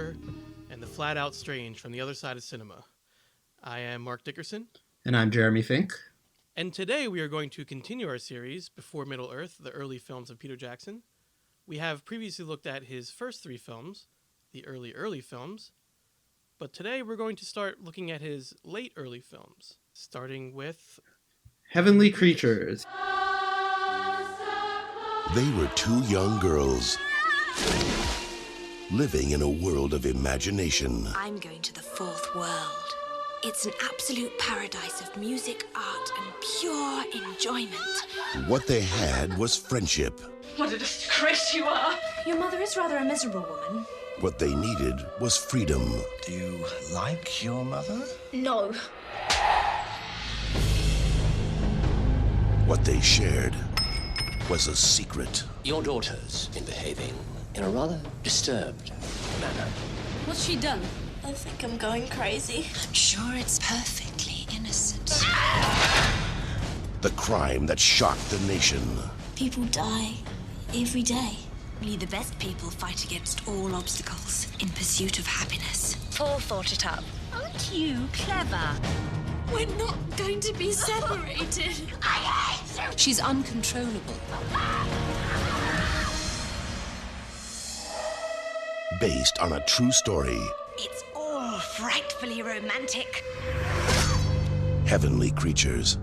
horror, and the flat-out strange from the other side of cinema. I am Mark Dickerson. And I'm Jeremy Fink. And today we are going to continue our series, Before Middle-earth, the early films of Peter Jackson. We have previously looked at his first three films, the early films. But today we're going to start looking at his late early films, starting with Heavenly Creatures. They were two young girls living in a world of imagination. I'm going to the fourth world. It's an absolute paradise of music, art, and pure enjoyment. What they had was friendship. What a disgrace you are! Your mother is rather a miserable woman. What they needed was freedom. Do you like your mother? No. What they shared was a secret. Your daughter's been behaving in a rather disturbed manner. What's she done? I think I'm going crazy. I'm sure it's perfectly innocent. The crime that shocked the nation. People die every day. Only the best people fight against all obstacles in pursuit of happiness. All thought it up. Aren't you clever? We're not going to be separated. She's uncontrollable. Based on a true story. It's all frightfully romantic. Heavenly Creatures.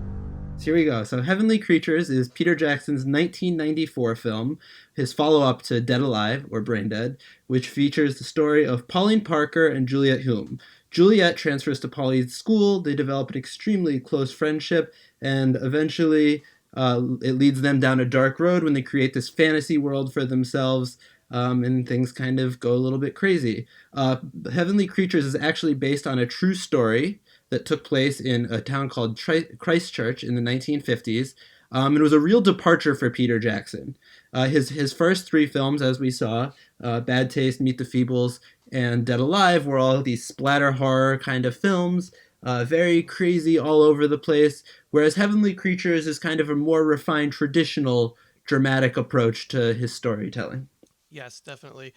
So here we go. So Heavenly Creatures is Peter Jackson's 1994 film, his follow-up to Dead Alive, or Brain Dead, which features the story of Pauline Parker and Juliet Hume. Juliet transfers to Pauline's school, they develop an extremely close friendship, and eventually it leads them down a dark road when they create this fantasy world for themselves, and things kind of go a little bit crazy. Heavenly Creatures is actually based on a true story that took place in a town called Christchurch in the 1950s. It was a real departure for Peter Jackson. His first three films, as we saw, Bad Taste, Meet the Feebles, and Dead Alive, were all these splatter horror kind of films, very crazy all over the place, whereas Heavenly Creatures is kind of a more refined, traditional, dramatic approach to his storytelling. Yes, definitely.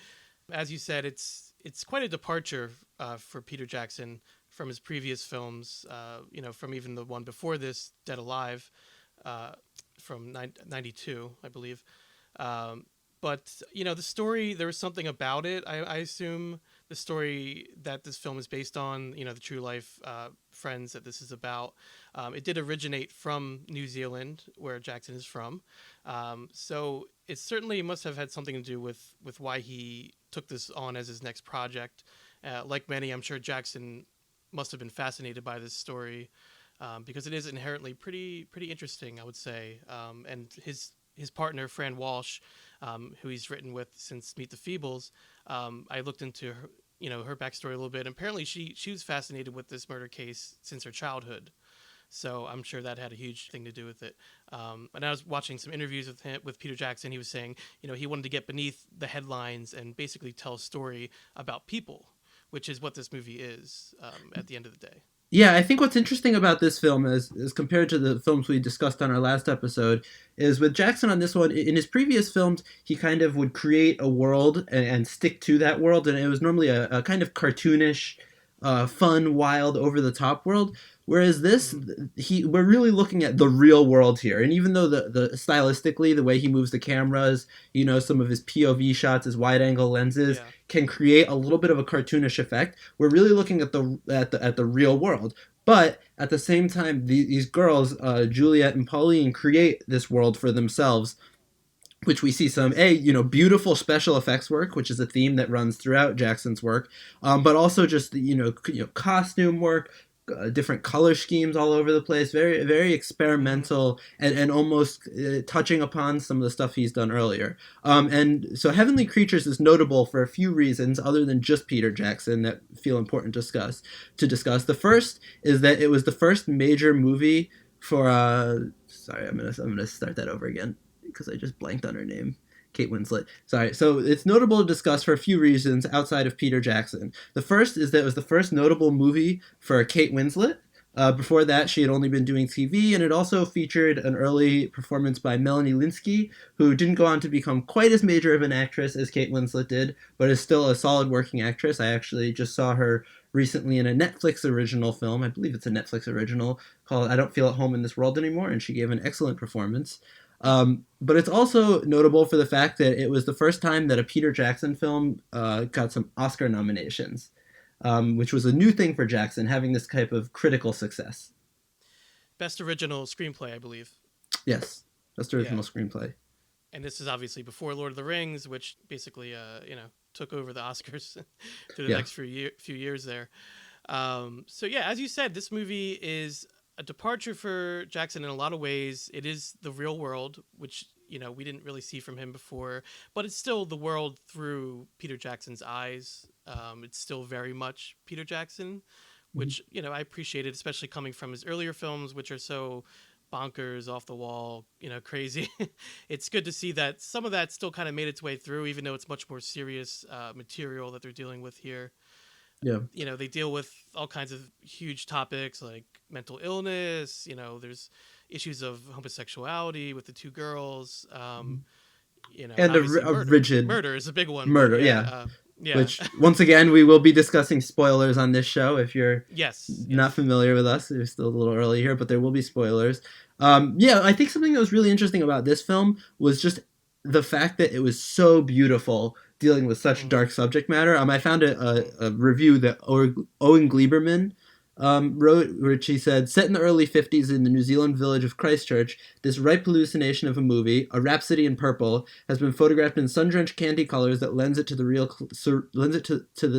As you said, it's quite a departure for Peter Jackson from his previous films, from even the one before this, Dead Alive, from 92, I believe. But, the story, there was something about it. I assume the story that this film is based on, the true life friends that this is about, it did originate from New Zealand, where Jackson is from. So it certainly must have had something to do with why he took this on as his next project. Like many, I'm sure Jackson must have been fascinated by this story because it is inherently pretty interesting, I would say. And his partner, Fran Walsh, who he's written with since Meet the Feebles, I looked into her backstory a little bit. And apparently she was fascinated with this murder case since her childhood. So I'm sure that had a huge thing to do with it. And I was watching some interviews with Peter Jackson. He was saying, he wanted to get beneath the headlines and basically tell a story about people, which is what this movie is at the end of the day. Yeah, I think what's interesting about this film as compared to the films we discussed on our last episode is with Jackson on this one, in his previous films, he kind of would create a world and stick to that world. And it was normally a kind of cartoonish, fun, wild, over-the-top world. Whereas this, we're really looking at the real world here. And even though the stylistically, the way he moves the cameras, some of his POV shots, his wide-angle lenses, can create a little bit of a cartoonish effect, we're really looking at the real world. But at the same time, these girls, Juliet and Pauline, create this world for themselves, which we see some beautiful special effects work, which is a theme that runs throughout Jackson's work, but also just costume work, different color schemes all over the place, very, very experimental and almost touching upon some of the stuff he's done earlier. And so Heavenly Creatures is notable for a few reasons other than just Peter Jackson that feel important to discuss. The first is that it was the first major movie for sorry, I'm gonna start that over again because I just blanked on her name. Kate Winslet. Sorry. So it's notable to discuss for a few reasons outside of Peter Jackson. The first is that it was the first notable movie for Kate Winslet. Before that, she had only been doing TV, and it also featured an early performance by Melanie Lynskey, who didn't go on to become quite as major of an actress as Kate Winslet did, but is still a solid working actress. I actually just saw her recently in a Netflix original film. I believe it's a Netflix original called I Don't Feel at Home in This World Anymore, and she gave an excellent performance. But it's also notable for the fact that it was the first time that a Peter Jackson film got some Oscar nominations, which was a new thing for Jackson, having this type of critical success. Best original screenplay, I believe. Yes, best original screenplay. And this is obviously before Lord of the Rings, which basically, took over the Oscars through the next few years there. So yeah, as you said, this movie is a departure for Jackson in a lot of ways. It is the real world, which, we didn't really see from him before, but it's still the world through Peter Jackson's eyes. It's still very much Peter Jackson, which, I appreciated, especially coming from his earlier films, which are so bonkers, off the wall, crazy. It's good to see that some of that still kind of made its way through, even though it's much more serious material that they're dealing with here. Yeah. They deal with all kinds of huge topics like mental illness. There's issues of homosexuality with the two girls. And a rigid murder is a big one. Murder, yeah. Which, once again, we will be discussing spoilers on this show. If you're not yes. familiar with us, it's still a little early here, but there will be spoilers. I think something that was really interesting about this film was just the fact that it was so beautiful dealing with such dark subject matter. I found a review that Owen Gleiberman wrote, which he said, set in the early 50s in the New Zealand village of Christchurch, this ripe hallucination of a movie, A Rhapsody in Purple, has been photographed in sun-drenched candy colors that lends it to the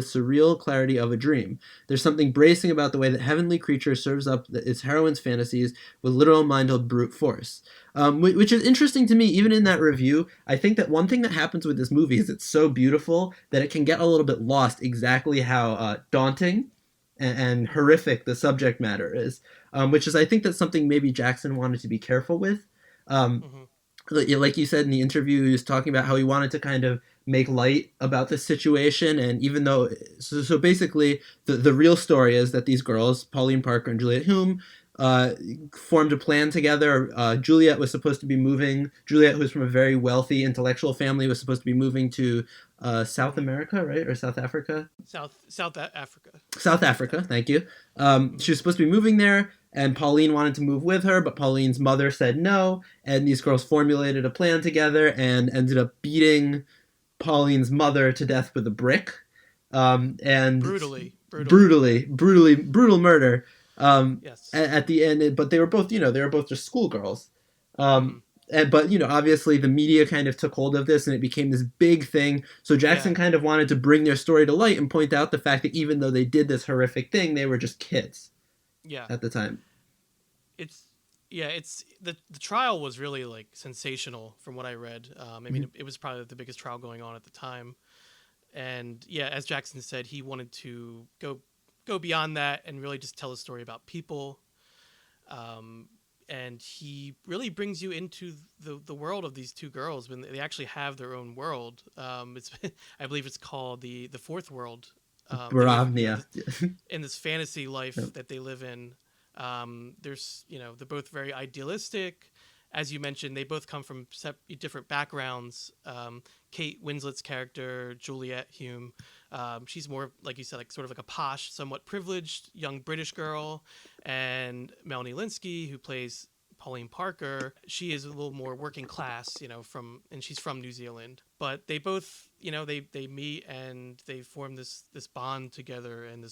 surreal clarity of a dream. There's something bracing about the way that heavenly creature serves up its heroine's fantasies with literal-minded brute force. Which is interesting to me, even in that review. I think that one thing that happens with this movie is it's so beautiful that it can get a little bit lost exactly how daunting and horrific the subject matter is, which is, I think, that's something maybe Jackson wanted to be careful with. Like you said in the interview, he was talking about how he wanted to kind of make light about this situation, and even though, so basically, the real story is that these girls, Pauline Parker and Juliet Hume, formed a plan together. Juliet, who was from a very wealthy intellectual family, was supposed to be moving to South America, right? Or South Africa? South Africa. South Africa, thank you. She was supposed to be moving there, and Pauline wanted to move with her, but Pauline's mother said no, and these girls formulated a plan together and ended up beating Pauline's mother to death with a brick. And brutal murder. Yes. At the end, but they were both just schoolgirls. But obviously the media kind of took hold of this and it became this big thing. So Jackson kind of wanted to bring their story to light and point out the fact that even though they did this horrific thing, they were just kids. Yeah. At the time. It's the trial was really like sensational from what I read. I mean, it was probably the biggest trial going on at the time. And as Jackson said, he wanted to go beyond that and really just tell a story about people. And he really brings you into the world of these two girls when they actually have their own world. I believe it's called the fourth world. Baravnia. In this fantasy life that they live in. There's, they're both very idealistic. As you mentioned, they both come from different backgrounds. Kate Winslet's character, Juliet Hume, she's more, like you said, like sort of like a posh, somewhat privileged young British girl. And Melanie Lynskey, who plays Pauline Parker, she is a little more working class, and she's from New Zealand. But they both, they meet and they form this bond together, and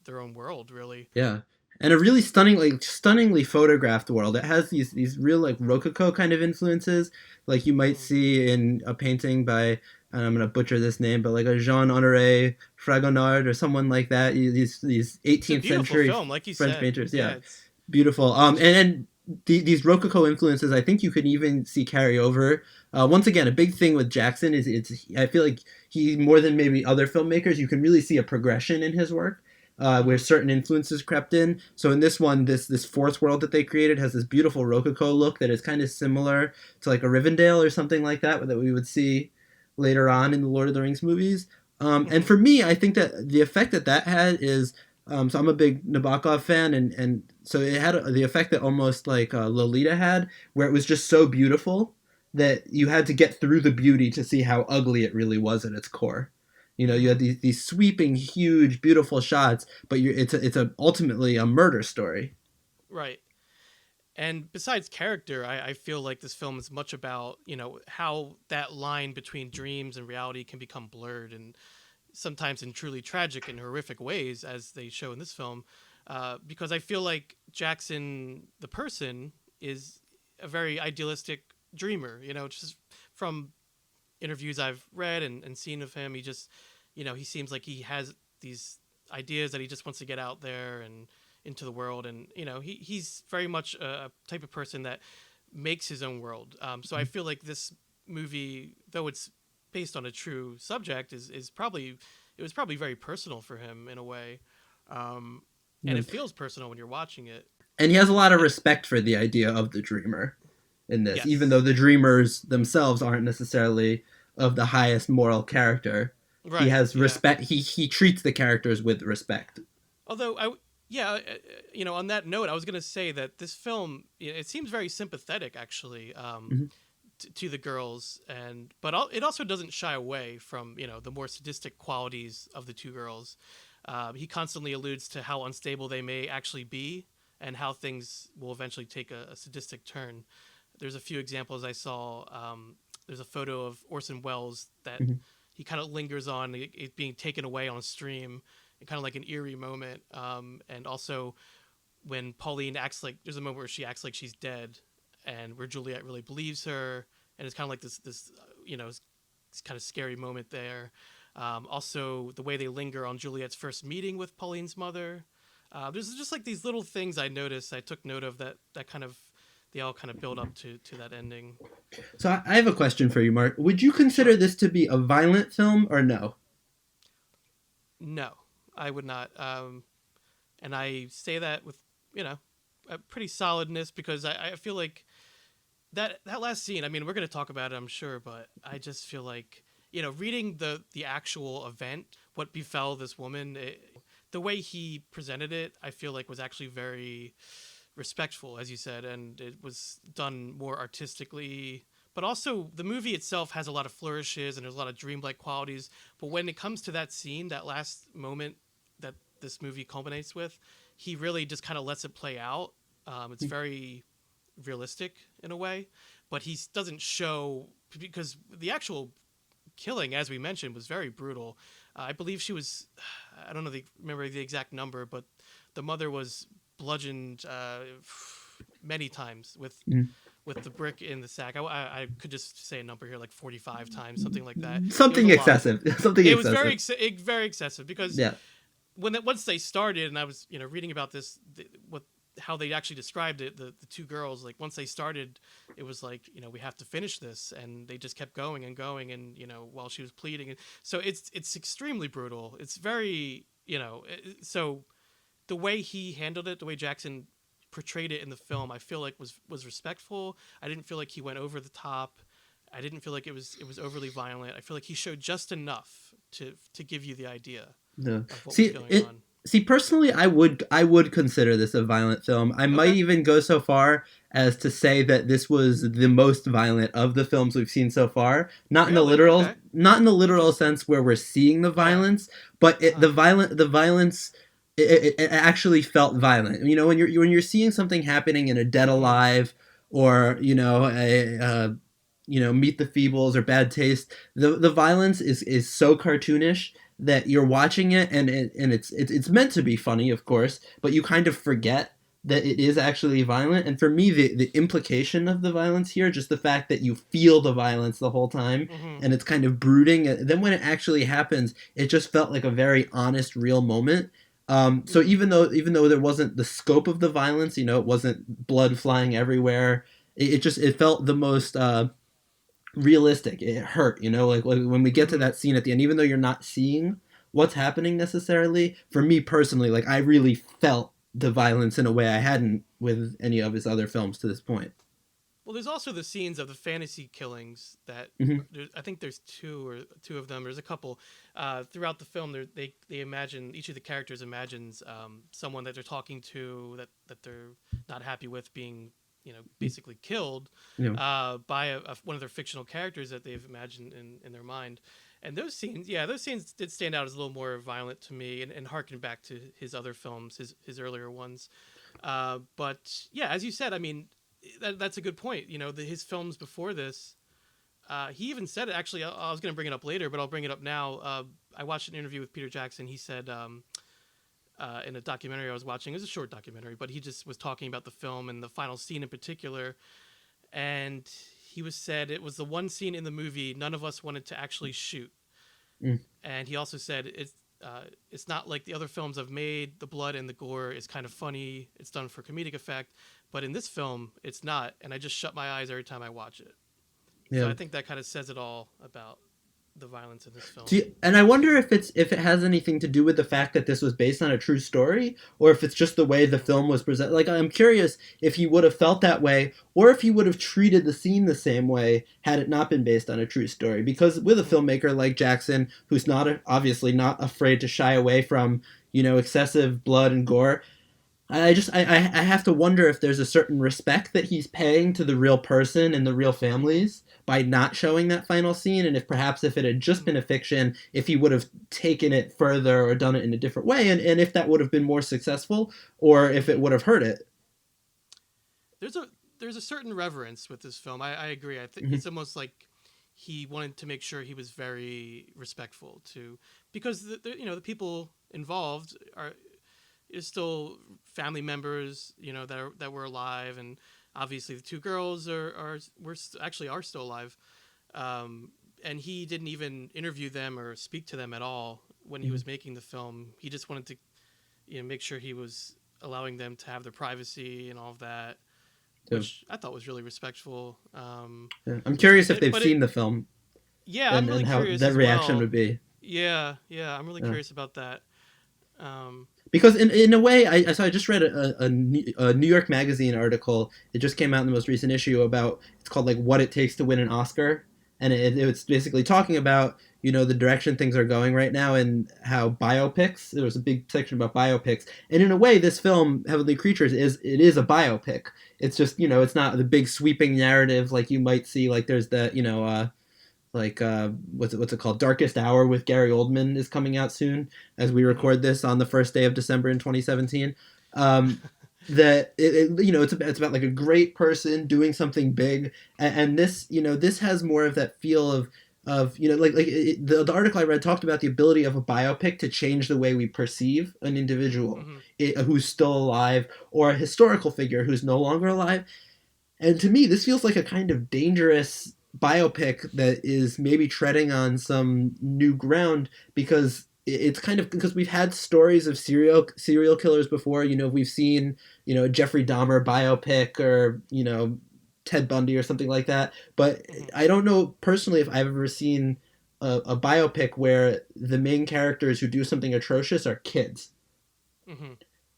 their own world, really. Yeah. And a really stunningly photographed world. It has these real like Rococo kind of influences, like you might see in a painting by, and I'm gonna butcher this name, but like a Jean-Honoré Fragonard or someone like that. These 18th century film, like you French said. painters, beautiful. And these Rococo influences, I think you could even see carry over. Once again, a big thing with Jackson is I feel like he, more than maybe other filmmakers, you can really see a progression in his work. Where certain influences crept in. So in this one, this fourth world that they created has this beautiful Rococo look that is kind of similar to like a Rivendell or something like that we would see later on in the Lord of the Rings movies. And for me, I think that the effect that had is So I'm a big Nabokov fan, and so it had the effect that almost like Lolita had, where it was just so beautiful that you had to get through the beauty to see how ugly it really was at its core. You know, you had these sweeping, huge, beautiful shots, but it's ultimately a murder story. Right. And besides character, I feel like this film is much about, how that line between dreams and reality can become blurred, and sometimes in truly tragic and horrific ways, as they show in this film. Because I feel like Jackson, the person, is a very idealistic dreamer, just from interviews I've read and seen of him. He just, he seems like he has these ideas that he just wants to get out there and into the world. And, he's very much a type of person that makes his own world. So I feel like this movie, though it's based on a true subject, is probably, it was probably very personal for him in a way. And it feels personal when you're watching it. And he has a lot of respect for the idea of the dreamer in this, Yes. even though the dreamers themselves aren't necessarily of the highest moral character. Right. He has yeah. respect. He treats the characters with respect. Although on that note, I was gonna say that this film, it seems very sympathetic actually, to the girls, but it also doesn't shy away from the more sadistic qualities of the two girls. He constantly alludes to how unstable they may actually be, and how things will eventually take a sadistic turn. There's a few examples I saw. There's a photo of Orson Welles that he kind of lingers on it being taken away on a stream, and kind of like an eerie moment. And also when Pauline acts like, there's a moment where she acts like she's dead, and where Juliet really believes her, and it's kind of like this this kind of scary moment there. Also, the way they linger on Juliet's first meeting with Pauline's mother. There's just like these little things I noticed. I took note of that kind of, they all kind of build up to that ending. So I have a question for you, Mark. Would you consider this to be a violent film or no? No, I would not. And I say that with, a pretty solidness, because I feel like that last scene, I mean, we're going to talk about it, I'm sure, but I just feel like, reading the actual event, what befell this woman, the way he presented it, I feel like was actually very respectful, as you said, and it was done more artistically. But also, the movie itself has a lot of flourishes and there's a lot of dreamlike qualities. But when it comes to that scene, that last moment that this movie culminates with, he really just kind of lets it play out. It's very realistic in a way, but he doesn't show, because the actual killing, as we mentioned, was very brutal. I believe she was, I don't know, remember the exact number, but the mother was bludgeoned many times with the brick in the sack. I could just say a number here, like 45 times, something like that. Something excessive. It was very excessive, because yeah. Once they started, and I was reading about this, how they actually described it, the two girls, like once they started, it was like, we have to finish this, and they just kept going and going, and while she was pleading, and so it's extremely brutal. It's very, so the way he handled it, the way Jackson portrayed it in the film, I feel like was respectful. I didn't feel like he went over the top. I didn't feel like it was overly violent. I feel like he showed just enough to give you the idea of what was going on. See, personally, I would consider this a violent film. I might even go so far as to say that this was the most violent of the films we've seen so far. Not in the literal sense where we're seeing the violence, but the violence. It actually felt violent. When you're seeing something happening in a Dead Alive, or Meet the Feebles or Bad Taste, the violence is so cartoonish that you're watching it, and it's meant to be funny, of course, but you kind of forget that it is actually violent. And for me, the implication of the violence here, just the fact that you feel the violence the whole time, and it's kind of brooding, and then when it actually happens, it just felt like a very honest, real moment. So even though there wasn't the scope of the violence, it wasn't blood flying everywhere, it felt the most realistic. It hurt, like when we get to that scene at the end, even though you're not seeing what's happening necessarily, for me personally, like I really felt the violence in a way I hadn't with any of his other films to this point. Well, there's also the scenes of the fantasy killings that I think there's two of them. There's a couple throughout the film. They imagine, each of the characters imagines someone that they're talking to that they're not happy with being, basically killed by one of their fictional characters that they've imagined in their mind. And those scenes did stand out as a little more violent to me, and harken back to his other films, his earlier ones. But yeah, as you said, I mean, that's a good point. His films before this, he even said it. Actually, I was going to bring it up later, but I'll bring it up now. I watched an interview with Peter Jackson. He said in a documentary I was watching, it was a short documentary, but he just was talking about the film and the final scene in particular. And he said it was the one scene in the movie none of us wanted to actually shoot. And he also said it's not like the other films I've made. The blood and the gore is kind of funny. It's done for comedic effect. But in this film, it's not, and I just shut my eyes every time I watch it. Yeah. So I think that kind of says it all about the violence in this film. And I wonder if it has anything to do with the fact that this was based on a true story, or if it's just the way the film was presented. Like, I'm curious if he would have felt that way, or if he would have treated the scene the same way had it not been based on a true story. Because with a filmmaker like Jackson, who's obviously not afraid to shy away from, excessive blood and gore, I have to wonder if there's a certain respect that he's paying to the real person and the real families by not showing that final scene, and if it had just been a fiction, if he would have taken it further or done it in a different way, and if that would have been more successful, or if it would have hurt it. There's a certain reverence with this film. I agree. I think it's almost like he wanted to make sure he was very respectful because the people involved is still family members, that were alive, and obviously the two girls are still alive, and he didn't even interview them or speak to them at all when he was making the film. He just wanted to, make sure he was allowing them to have their privacy and all of that, which I thought was really respectful. I'm curious if they've seen the film. Yeah, I'm really curious how that reaction would be. Yeah, I'm really curious about that. Because in a way, I just read a New York Magazine article. It just came out in the most recent issue it's called like What It Takes to Win an Oscar. And it's basically talking about, the direction things are going right now and how biopics, there was a big section about biopics. And in a way, this film, Heavenly Creatures, is a biopic. It's just, it's not the big sweeping narrative like you might see. Like there's the, what's it called? Darkest Hour with Gary Oldman is coming out soon as we record this on the first day of December in 2017. That it's about like a great person doing something big, and this this has more of that feel of the article I read talked about the ability of a biopic to change the way we perceive an individual who's still alive, or a historical figure who's no longer alive. And to me, this feels like a kind of dangerous biopic that is maybe treading on some new ground, because it's kind of, because we've had stories of serial killers before. We've seen Jeffrey Dahmer biopic, or Ted Bundy or something like that, but I don't know personally if I've ever seen a biopic where the main characters who do something atrocious are kids.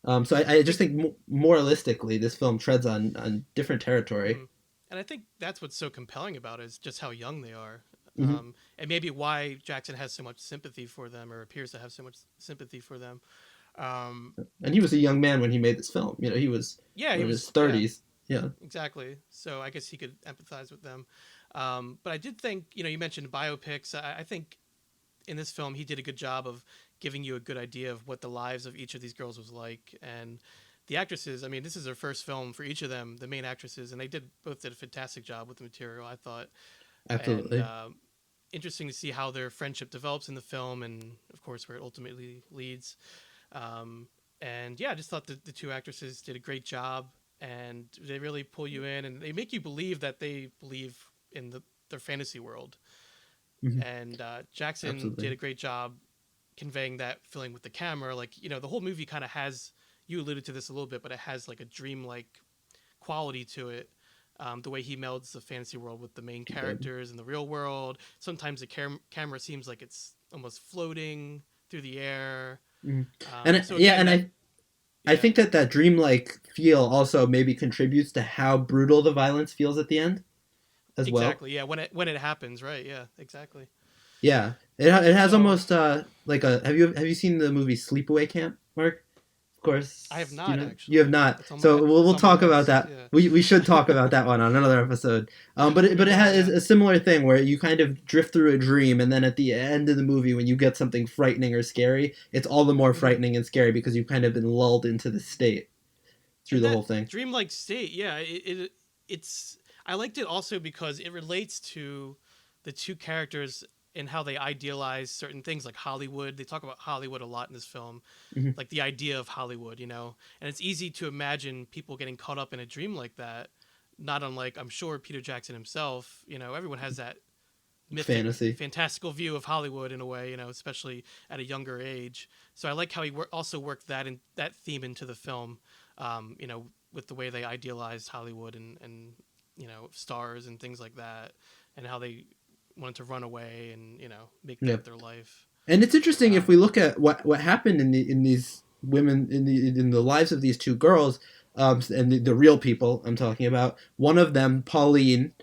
So I just think moralistically this film treads on different territory. And I think that's what's so compelling about it, is just how young they are. And maybe why Jackson has so much sympathy for them, or appears to have so much sympathy for them. And he was a young man when he made this film. He was in his 30s. Yeah, exactly. So I guess he could empathize with them. But I did think, you mentioned biopics. I think in this film he did a good job of giving you a good idea of what the lives of each of these girls was like. And the actresses, I mean, this is their first film for each of them, the main actresses, and they both did a fantastic job with the material, I thought. Absolutely. And, interesting to see how their friendship develops in the film, and of course where it ultimately leads. And yeah, I just thought the two actresses did a great job, and they really pull you in, and they make you believe that they believe in their fantasy world. And Jackson Absolutely. did a great job conveying that feeling with the camera. Like, the whole movie kind of has, you alluded to this a little bit, but it has like a dreamlike quality to it. The way he melds the fantasy world with the main characters in the real world. Sometimes the camera seems like it's almost floating through the air. I think that dreamlike feel also maybe contributes to how brutal the violence feels at the end as well. Exactly. Yeah. When it happens, right? Yeah. Exactly. Yeah, it has So almost like a have you seen the movie Sleepaway Camp, Mark? Of course, I have you not know you have actually. not. It's on my So we'll it's on my talk about list. that. Yeah. We should talk about that one on another episode. But We it will. has Yeah. a similar thing where you kind of drift through a dream, and then at the end of the movie, when you get something frightening or scary, it's all the more Hmm. frightening and scary because you've kind of been lulled into the state through And the that whole thing. dreamlike state, yeah, it's I liked it also because it relates to the two characters and how they idealize certain things like Hollywood. They talk about Hollywood a lot in this film, Hmm. like the idea of Hollywood, And it's easy to imagine people getting caught up in a dream like that. Not unlike, I'm sure, Peter Jackson himself. Everyone has that mythic, Fantasy. fantastical view of Hollywood in a way, especially at a younger age. So I like how he also worked that theme into the film, with the way they idealized Hollywood and stars and things like that, and how they wanted to run away and make Yeah. that their life. And it's interesting if we Um, look at what happened in these women in the lives of these two girls, and the real people I'm talking about. One of them, Pauline,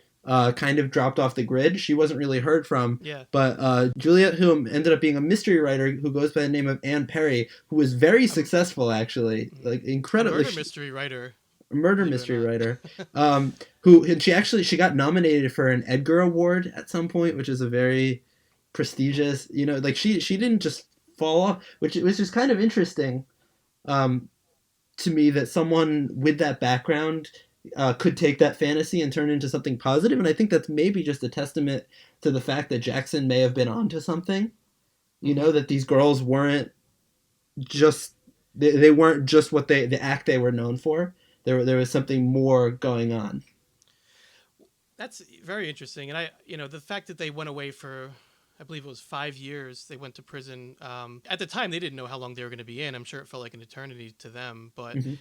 kind of dropped off the grid. She wasn't really heard from. yeah, But Juliet Hume ended up being a mystery writer who goes by the name of Anne Perry, who was very I'm successful actually, like a incredibly. murder mystery writer, A murder believe it or mystery not. writer, who and she got nominated for an Edgar Award at some point, which is a very prestigious, like she didn't just fall off, which was just kind of interesting, um, to me that someone with that background could take that fantasy and turn it into something positive, and I think that's maybe just a testament to the fact that Jackson may have been onto something, Hmm. that these girls weren't just they weren't just what the act they were known for. There was something more going on. That's very interesting, and the fact that they went away for, I believe it was 5 years. They went to prison. At the time, they didn't know how long they were going to be in. I'm sure it felt like an eternity to them. But Hmm.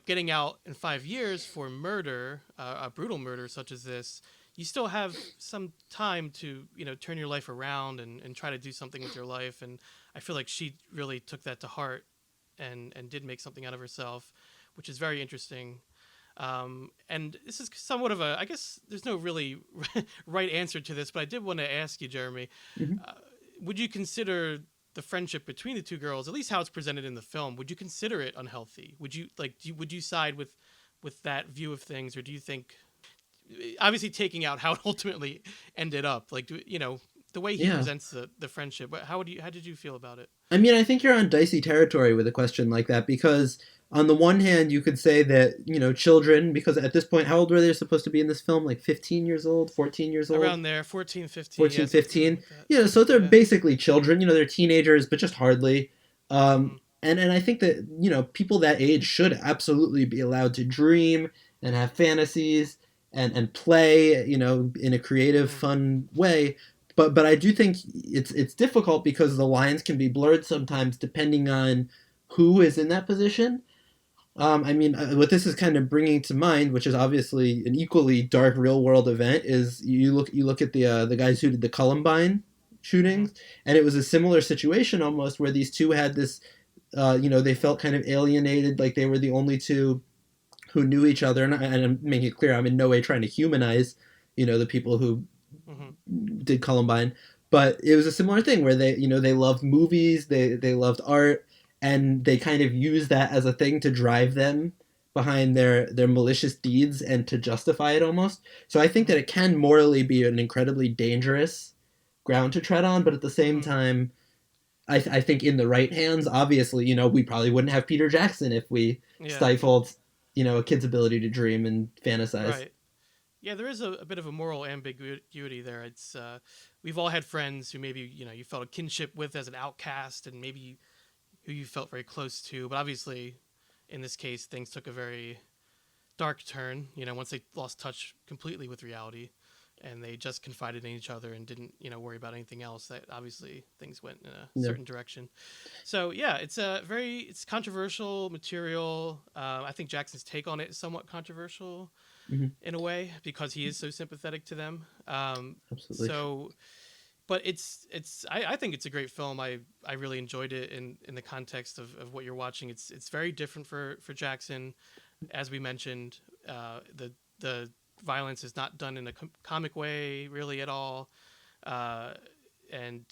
getting out in 5 years for murder, a brutal murder such as this, you still have some time to turn your life around and try to do something with your life. And I feel like she really took that to heart and did make something out of herself, which is very interesting. And this is somewhat of I guess there's no really right answer to this, but I did want to ask you, Jeremy, Hmm. uh, would you consider the friendship between the two girls, at least how it's presented in the film, would you consider it unhealthy? Would you would you side with that view of things, or do you think, obviously taking out how it ultimately ended up, like the way he Yeah. presents the friendship, how did you feel about it? I mean, I think you're on dicey territory with a question like that because on the one hand, you could say that, children, because at this point, how old were they supposed to be in this film? Like 15 years old, 14 years old? Around there, 14, 15, 14, yeah, something 15. like that. Yeah, so they're Yeah. basically children. They're teenagers, but just hardly. Hmm. And I think that, people that age should absolutely be allowed to dream and have fantasies and play, in a creative, Hmm. fun way. But I do think it's difficult because the lines can be blurred sometimes depending on who is in that position. I mean, what this is kind of bringing to mind, which is obviously an equally dark real world event, is you look at the guys who did the Columbine Hmm. shootings, and it was a similar situation almost where these two had this, they felt kind of alienated, like they were the only two who knew each other, and I'm making it clear I'm in no way trying to humanize, the people who Hmm. did Columbine, but it was a similar thing where they loved movies, they loved art, and they kind of used that as a thing to drive them behind their malicious deeds and to justify it almost. So I think that Hmm. it can morally be an incredibly dangerous ground to tread on, but at the same Hmm. time, I think in the right hands, obviously, we probably wouldn't have Peter Jackson if we Yeah. stifled, a kid's ability to dream and fantasize. Right. Yeah, there is a bit of a moral ambiguity there. It's we've all had friends who maybe you felt a kinship with as an outcast, and maybe who you felt very close to. But obviously, in this case, things took a very dark turn. Once they lost touch completely with reality, and they just confided in each other and didn't worry about anything else. That obviously things went in a Yeah. certain direction. So yeah, it's controversial material. I think Jackson's take on it is somewhat controversial Hmm. in a way because he is so sympathetic to them. Absolutely. So, but I think it's a great film. I really enjoyed it in the context of what you're watching. It's very different for Jackson. as we mentioned, the violence is not done in a comic way really at all, and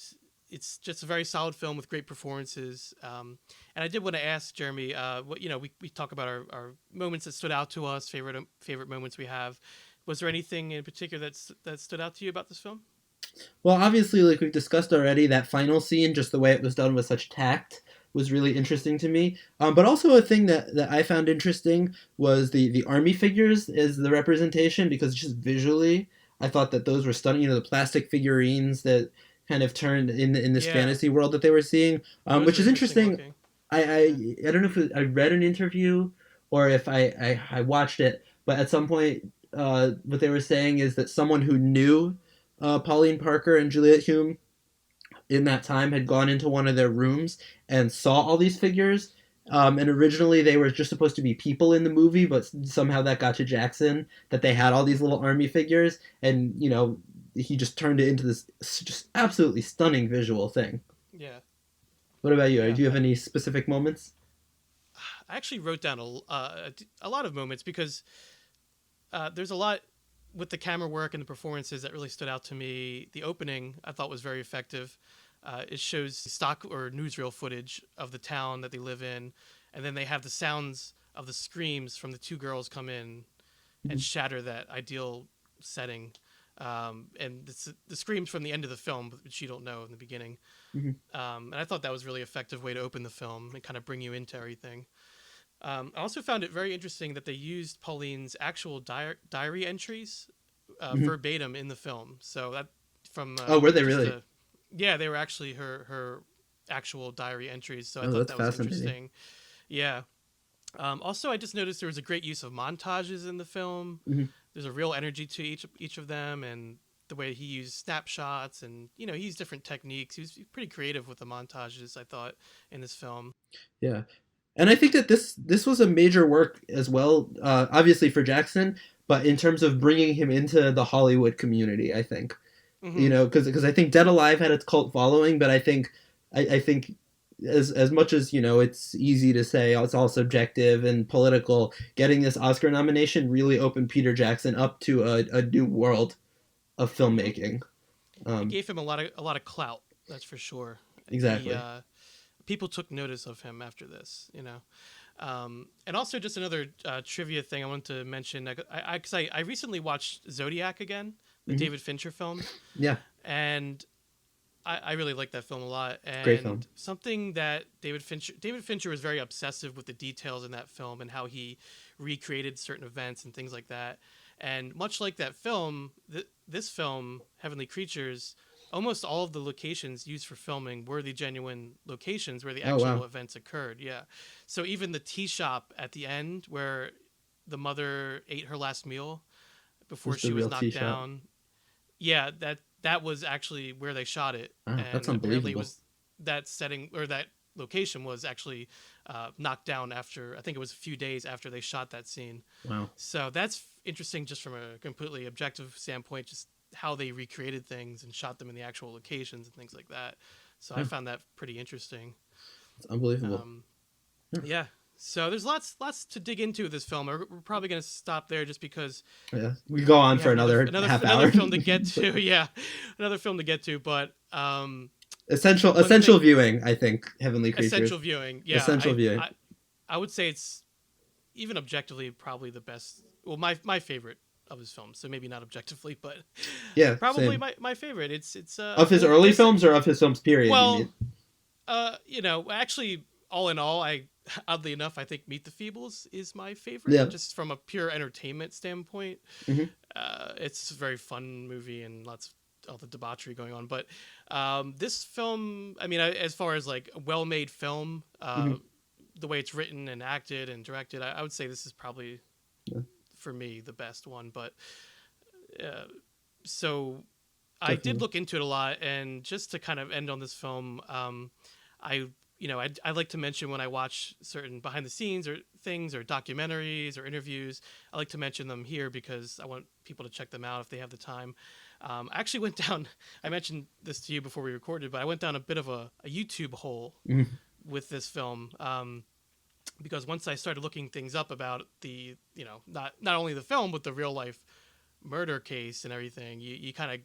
it's just a very solid film with great performances. And I did want to ask Jeremy, what we talk about our moments that stood out to us, favorite moments we have. Was there anything in particular that stood out to you about this film? Well, obviously, like we've discussed already, that final scene, just the way it was done with such tact, was really interesting to me. But also a thing that I found interesting was the army figures as the representation, because just visually, I thought that those were stunning. The plastic figurines that kind of turned in this Yeah, fantasy world that they were seeing, those which were is interesting interesting. looking. I, Yeah. I don't know if I read an interview or if I watched it, but at some point, what they were saying is that someone who knew Pauline Parker and Juliet Hume in that time had gone into one of their rooms and saw all these figures. And originally they were just supposed to be people in the movie, but somehow that got to Jackson that they had all these little army figures, and he just turned it into this just absolutely stunning visual thing. Yeah. What about you? Yeah. Do you have any specific moments? I actually wrote down a lot of moments because there's a lot with the camera work and the performances that really stood out to me. The opening I thought was very effective. It shows stock or newsreel footage of the town that they live in, and then they have the sounds of the screams from the two girls come in and shatter that ideal setting. And the screams from the end of the film, which you don't know in the beginning. And I thought that was a really effective way to open the film and kind of bring you into everything. I also found it very interesting that they used Pauline's actual diary entries verbatim in the film. So that from Oh, were they just really? yeah, they were actually her actual diary entries. So I Oh, thought that's that was fascinating. interesting. Yeah. Also, I just noticed there was a great use of montages in the film. There's a real energy to each of them, and the way he used snapshots, and he used different techniques. He was pretty creative with the montages, I thought, in this film. Yeah, and I think that this was a major work as well, obviously for Jackson, but in terms of bringing him into the Hollywood community, I think Hmm. because I think Dead Alive had its cult following, but I think as much as it's easy to say it's all subjective and political, getting this Oscar nomination really opened Peter Jackson up to a new world of Hmm. filmmaking. It Um, gave him a lot of clout. That's for sure. He exactly. People took notice of him after this. And also just another trivia thing I wanted to mention. I recently watched Zodiac again, the Hmm. David Fincher film, Yeah, and I really like that film a lot. it's a great film. And something that David Fincher was very obsessive with the details in that film and how he recreated certain events and things like that. And much like that film, this film, Heavenly Creatures, almost all of the locations used for filming were the genuine locations where the Oh actual wow, events occurred. Yeah. So even the tea shop at the end where the mother ate her last meal before it's the she was real tea knocked shop. down, yeah, that was actually where they shot it, Wow, that's and apparently it unbelievable. was that setting or that location was actually knocked down after I think it was a few days after they shot that scene. Wow. So that's interesting, just from a completely objective standpoint, just how they recreated things and shot them in the actual locations and things like that. So I Yeah, found that pretty interesting. it's unbelievable. Um, yeah. So there's lots to dig into with this film. We're probably going to stop there just because Yeah, we go on we for have another half another hour. film to get to. Yeah, another film to get to. But one Essential thing, viewing, I think. Heavenly Creatures. essential viewing. Yeah, Essential viewing. I would say it's even objectively probably the best. Well, my favorite of his films. So maybe not objectively, but Yeah, probably same. my favorite. It's Of his well, early films or of his films period, you well, mean? actually, all in all, oddly enough, I think Meet the Feebles is my favorite, Yeah. just from a pure entertainment standpoint. Hmm. It's a very fun movie and lots of all the debauchery going on. But this film, I mean, as far as like a well-made film, Hmm. the way it's written and acted and directed, I would say this is probably Yeah, for me the best one. But uh, so I did definitely. look into it a lot, and just to kind of end on this film, I I like to mention when I watch certain behind the scenes or things or documentaries or interviews, I like to mention them here because I want people to check them out if they have the time. I actually went down. I mentioned this to you before we recorded, but I went down a bit of a YouTube hole Mhm. with this film. because once I started looking things up about the, not only the film, but the real life murder case and everything, you can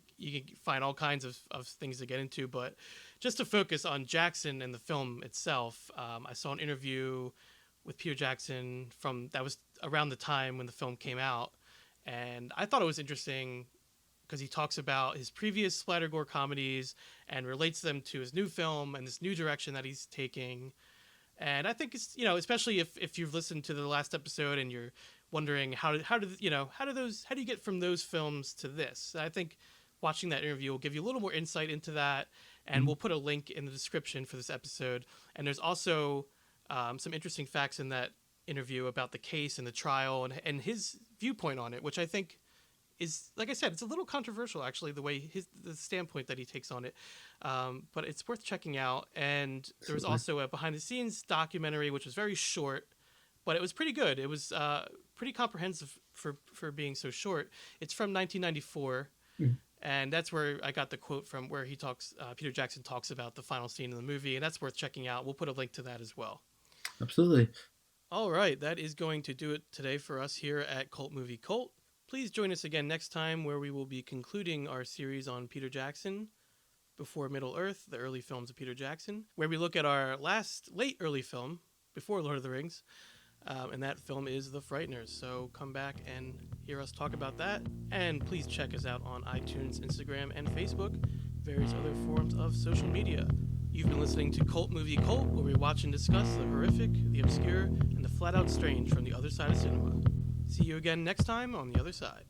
find all kinds of things to get into. But just to focus on Jackson and the film itself, I saw an interview with Peter Jackson that was around the time when the film came out, and I thought it was interesting because he talks about his previous splatter gore comedies and relates them to his new film and this new direction that he's taking. And I think it's, especially if you've listened to the last episode and you're wondering how do you get from those films to this? I think watching that interview will give you a little more insight into that, and we'll put a link in the description for this episode. And there's also some interesting facts in that interview about the case and the trial and his viewpoint on it, which I think is, like I said, it's a little controversial actually, the standpoint that he takes on it, but it's worth checking out. And there was also a behind the scenes documentary which was very short, but it was pretty good. It was pretty comprehensive for being so short. It's from 1994, and that's where I got the quote from, where he talks, Peter Jackson talks about the final scene in the movie, and that's worth checking out. We'll put a link to that as well. Absolutely. All right, that is going to do it today for us here at Cult Movie Cult. Please join us again next time, where we will be concluding our series on Peter Jackson, Before Middle Earth, the early films of Peter Jackson, where we look at our last late early film before Lord of the Rings, and that film is The Frighteners. So come back and hear us talk about that, and please check us out on iTunes, Instagram, and Facebook, various other forms of social media. You've been listening to Cult Movie Cult, where we watch and discuss the horrific, the obscure, and the flat-out strange from the other side of cinema. See you again next time on the other side.